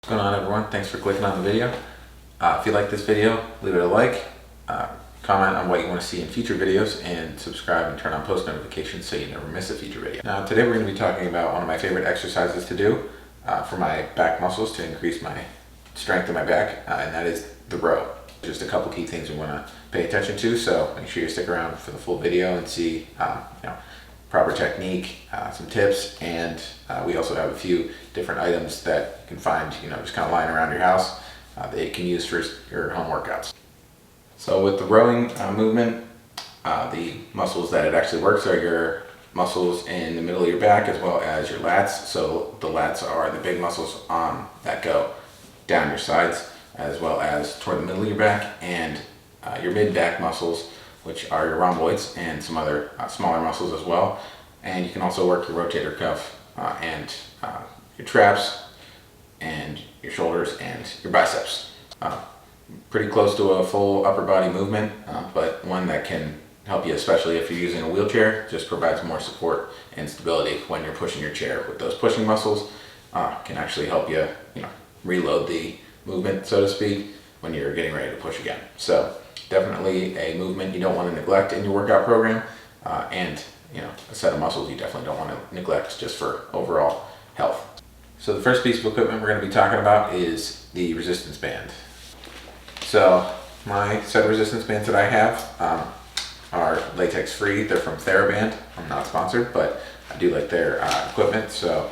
What's going on, everyone? Thanks for clicking on the video. If you like this video, leave it a like, comment on what you want to see in future videos, and subscribe and turn on post notifications so you never miss a future video. Now today we're going to be talking about one of my favorite exercises to do for my back muscles to increase my strength in my back, and that is the row. Just a couple key things we want to pay attention to, so make sure you stick around for the full video and see proper technique, some tips, and we also have a few different items that you can find, just kind of lying around your house that you can use for your home workouts. So with the rowing movement, the muscles that it actually works are your muscles in the middle of your back as well as your lats. So the lats are the big muscles that go down your sides as well as toward the middle of your back, and your mid-back muscles, which are your rhomboids, and some other smaller muscles as well. And you can also work your rotator cuff and your traps and your shoulders and your biceps. Pretty close to a full upper body movement, but one that can help you, especially if you're using a wheelchair. Just provides more support and stability when you're pushing your chair. With those pushing muscles, can actually help you, reload the movement, so to speak, when you're getting ready to push again. So definitely a movement you don't want to neglect in your workout program, and a set of muscles you definitely don't want to neglect just for overall health. So the first piece of equipment we're going to be talking about is the resistance band. So my set of resistance bands that I have are latex free. They're from TheraBand. I'm not sponsored, but I do like their equipment, so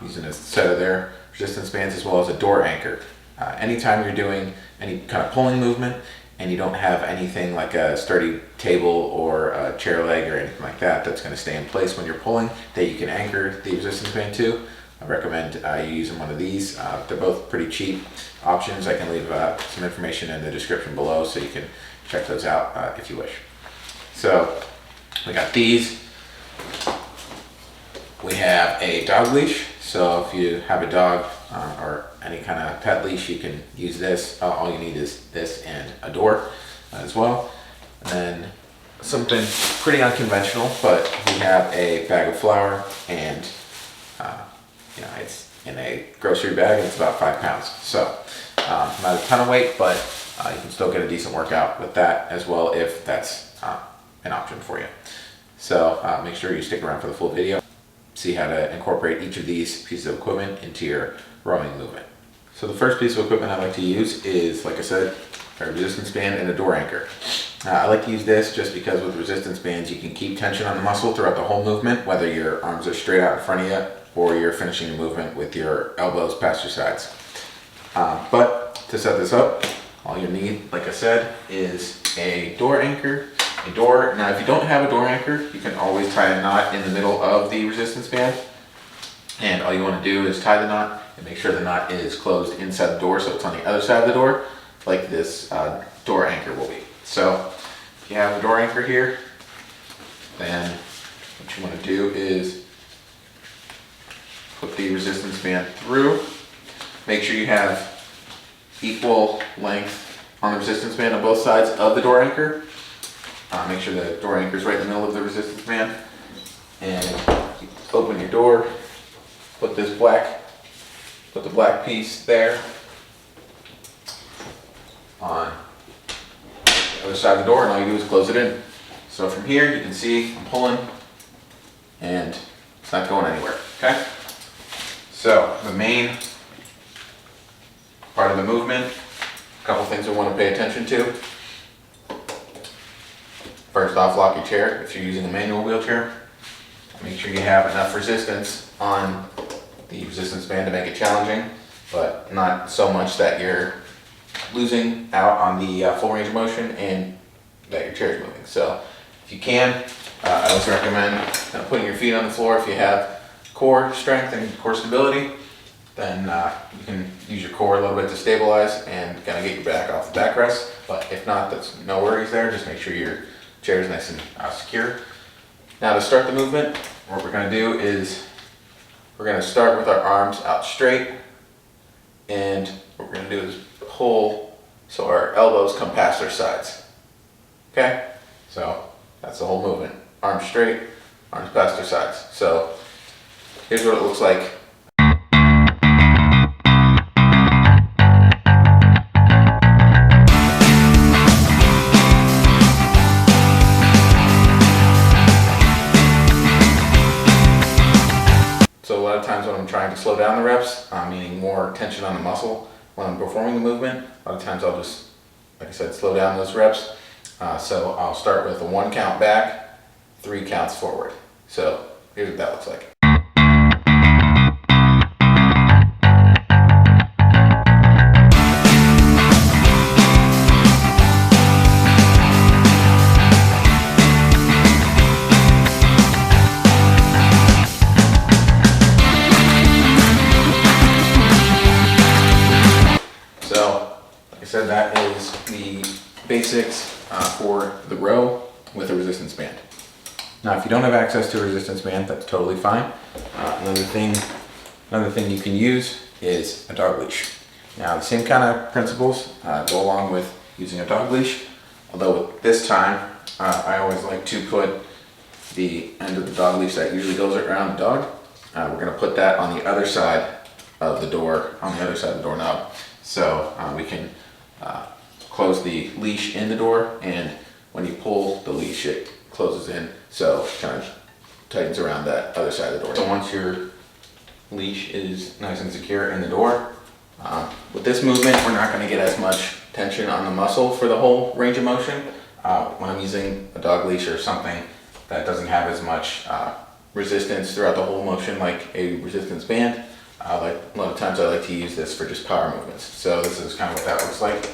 using a set of their resistance bands as well as a door anchor. Anytime you're doing any kind of pulling movement and you don't have anything like a sturdy table or a chair leg or anything like that that's going to stay in place when you're pulling that you can anchor the resistance band to, I recommend you using one of these. They're both pretty cheap options. I can leave some information in the description below so you can check those out if you wish. So we got these. We have a dog leash. So if you have a dog or any kind of pet leash, you can use this. All you need is this and a door as well. And then something pretty unconventional, but we have a bag of flour, and it's in a grocery bag, and it's about 5 pounds. So not a ton of weight, but you can still get a decent workout with that as well if that's an option for you. So make sure you stick around for the full video. See how to incorporate each of these pieces of equipment into your rowing movement. So the first piece of equipment I like to use is, like I said, a resistance band and a door anchor. I like to use this just because with resistance bands you can keep tension on the muscle throughout the whole movement, whether your arms are straight out in front of you or you're finishing the movement with your elbows past your sides. But to set this up, all you need, like I said, is a door anchor. Now if you don't have a door anchor, you can always tie a knot in the middle of the resistance band, and all you want to do is tie the knot and make sure the knot is closed inside the door, so it's on the other side of the door, like this door anchor will be. So if you have a door anchor here, then what you want to do is put the resistance band through. Make sure you have equal length on the resistance band on both sides of the door anchor. Make sure the door anchor is right in the middle of the resistance band, and open your door. Put the black piece there on the other side of the door, and all you do is close it in. So from here you can see I'm pulling, and it's not going anywhere. Okay. So the main part of the movement, a couple things we want to pay attention to. First off, lock your chair if you're using a manual wheelchair. Make sure you have enough resistance on the resistance band to make it challenging, but not so much that you're losing out on the full range of motion and that your chair is moving. So if you can, I also recommend putting your feet on the floor. If you have core strength and core stability, then you can use your core a little bit to stabilize and kind of get your back off the backrest. But if not, that's no worries there. Just make sure your chair is nice and secure. Now to start the movement, what we're going to do is we're going to start with our arms out straight, and what we're going to do is pull so our elbows come past our sides. Okay? So that's the whole movement. Arms straight, arms past our sides. So here's what it looks like more tension on the muscle when I'm performing the movement. A lot of times I'll just, like I said, slow down those reps. So I'll start with a 1 count back, 3 counts forward. So here's what that looks like. So that is the basics for the row with a resistance band. Now, if you don't have access to a resistance band, that's totally fine. Another thing you can use is a dog leash. Now, the same kind of principles go along with using a dog leash, although this time I always like to put the end of the dog leash that usually goes around the dog. We're going to put that on the other side of the door, on the other side of the doorknob, so we can close the leash in the door, and when you pull the leash, it closes in, so it kind of tightens around that other side of the door. So once your leash is nice and secure in the door, with this movement, we're not going to get as much tension on the muscle for the whole range of motion. When I'm using a dog leash or something that doesn't have as much resistance throughout the whole motion, like a resistance band, a lot of times I like to use this for just power movements. So this is kind of what that looks like.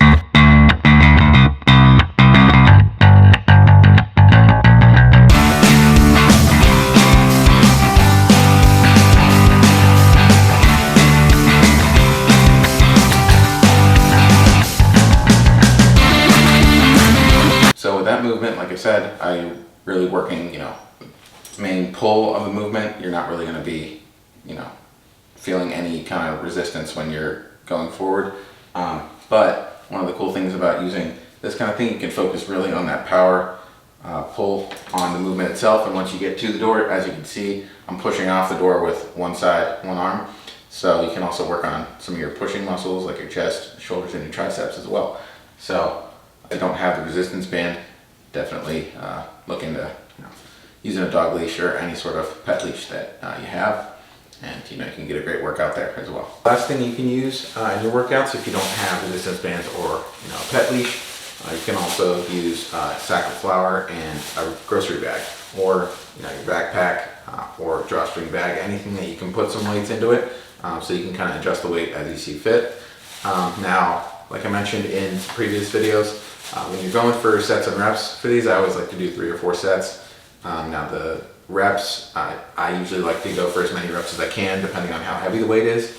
So with that movement, like I said, I'm really working, main pull of the movement. You're not really going to be, feeling any kind of resistance when you're going forward. But one of the cool things about using this kind of thing, you can focus really on that power pull on the movement itself. And once you get to the door, as you can see, I'm pushing off the door with one arm. So you can also work on some of your pushing muscles like your chest, shoulders, and your triceps as well. So if you don't have the resistance band, definitely look into using a dog leash or any sort of pet leash that you have. And you can get a great workout there as well. Last thing you can use in your workouts, if you don't have resistance bands or a pet leash, you can also use a sack of flour and a grocery bag, or your backpack or drawstring bag, anything that you can put some weights into it, so you can kind of adjust the weight as you see fit. Now, like I mentioned in previous videos, when you're going for sets and reps for these, I always like to do 3 or 4 sets. Now the reps, I usually like to go for as many reps as I can, depending on how heavy the weight is.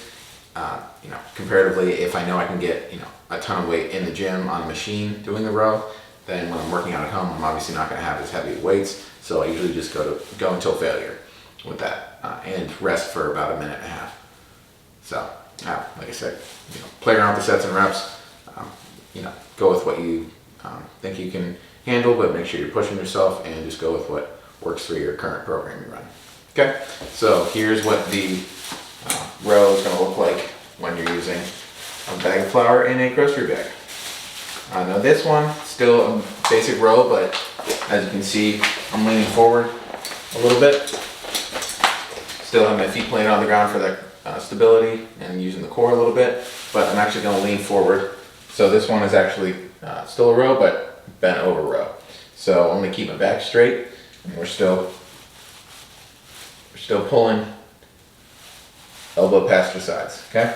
Comparatively, if I know I can get a ton of weight in the gym on a machine doing the row, then when I'm working out at home, I'm obviously not going to have as heavy weights. So I usually just go until failure with that, and rest for about 1.5 minutes. So like I said, play around with the sets and reps. Go with what you think you can handle, but make sure you're pushing yourself, and just go with what works for your current program you're running. Okay, so here's what the row is going to look like when you're using a bag of flour in a grocery bag. Now this one, still a basic row, but as you can see, I'm leaning forward a little bit. Still have my feet planted on the ground for that stability, and using the core a little bit, but I'm actually going to lean forward. So this one is actually still a row, but bent over row. So I'm going to keep my back straight, and we're still pulling elbow past the sides, okay?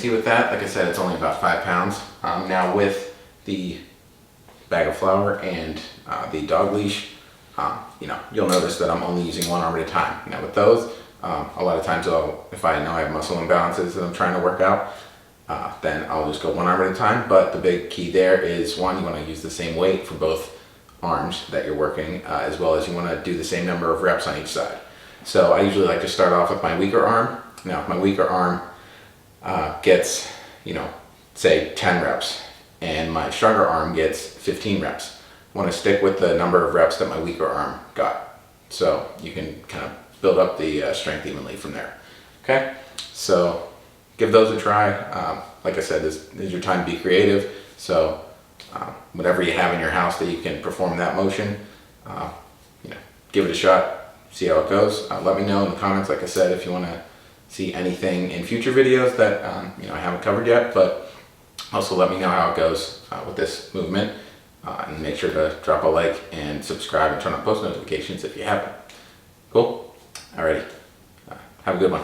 With that, like I said, it's only about 5 pounds. Now with the bag of flour and the dog leash, you'll notice that I'm only using one arm at a time. Now with those, a lot of times if I know I have muscle imbalances that I'm trying to work out, then I'll just go one arm at a time. But the big key there is, one, you want to use the same weight for both arms that you're working, as well as you want to do the same number of reps on each side. So I usually like to start off with my weaker arm. Now if my weaker arm gets, say 10 reps, and my stronger arm gets 15 reps. I want to stick with the number of reps that my weaker arm got, so you can kind of build up the strength evenly from there. Okay, so give those a try. Like I said, this is your time to be creative. So whatever you have in your house that you can perform that motion, you know, give it a shot, see how it goes. Let me know in the comments, like I said, if you want to see anything in future videos that you know, I haven't covered yet, but also let me know how it goes with this movement. And make sure to drop a like and subscribe and turn on post notifications if you haven't. Cool? Alrighty. Have a good one.